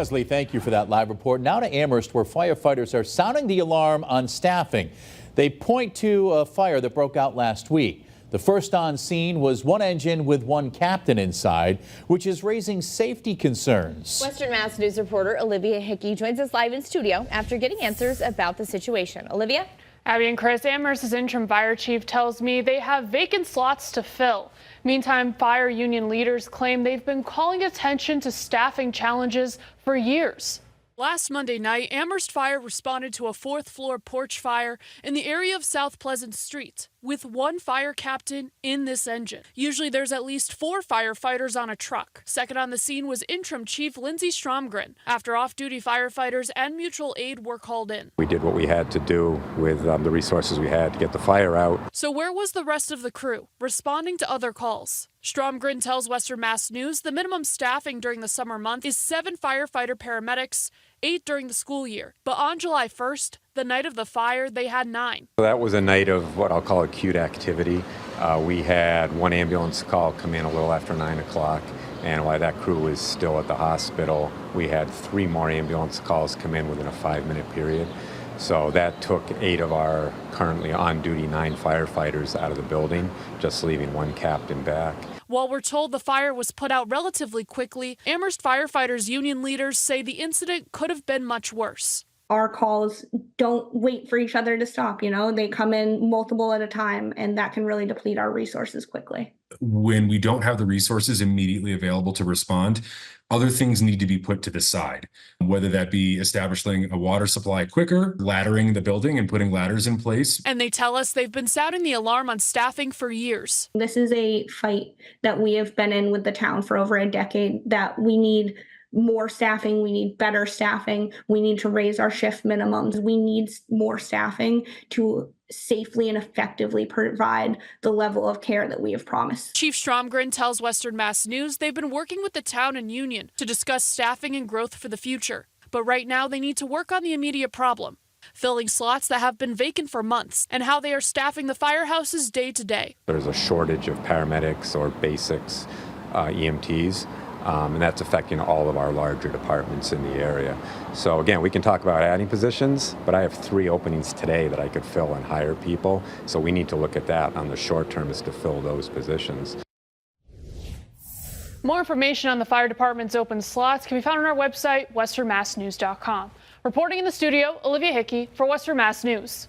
Leslie, thank you for that live report. Now to Amherst, where firefighters are sounding the alarm on staffing. They point to a fire that broke out last week. The first on scene was one engine with one captain inside, which is raising safety concerns. Western Mass News reporter Olivia Hickey joins us live in studio after getting answers about the situation. Olivia? Abby and Chris, Amherst's interim fire chief tells me they have vacant slots to fill. Meantime, fire union leaders claim they've been calling attention to staffing challenges for years. Last Monday night, Amherst Fire responded to a fourth-floor porch fire in the area of South Pleasant Street with one fire captain in this engine. Usually there's at least 4 firefighters on a truck. Second on the scene was interim chief Lindsay Stromgren after off-duty firefighters and mutual aid were called in. We did what we had to do with the resources we had to get the fire out. So where was the rest of the crew responding to other calls? Stromgren tells Western Mass News the minimum staffing during the summer month is 7 firefighter paramedics, 8 during the school year. But on July 1st, the night of the fire, they had 9. So that was a night of what I'll call acute activity. We had one ambulance call come in a little after 9 o'clock, and while that crew was still at the hospital, we had 3 more ambulance calls come in within a 5-minute period. So that took 8 of our currently on-duty 9 firefighters out of the building, just leaving one captain back. While we're told the fire was put out relatively quickly, Amherst firefighters union leaders say the incident could have been much worse. Our calls don't wait for each other to stop, they come in multiple at a time, and that can really deplete our resources quickly. When we don't have the resources immediately available to respond, other things need to be put to the side, whether that be establishing a water supply quicker, laddering the building and putting ladders in place. And they tell us they've been sounding the alarm on staffing for years. This is a fight that we have been in with the town for over a decade, that we need more staffing, we need better staffing, we need to raise our shift minimums, we need more staffing to safely and effectively provide the level of care that we have promised. Chief Stromgren tells Western Mass News they've been working with the town and union to discuss staffing and growth for the future. But right now they need to work on the immediate problem, filling slots that have been vacant for months, and how they are staffing the firehouses day to day. There's a shortage of paramedics or basics, EMTs. And that's affecting all of our larger departments in the area. So again, we can talk about adding positions, but I have 3 openings today that I could fill and hire people. So we need to look at that on the short term, is to fill those positions. More information on the fire department's open slots can be found on our website, westernmassnews.com. Reporting in the studio, Olivia Hickey for Western Mass News.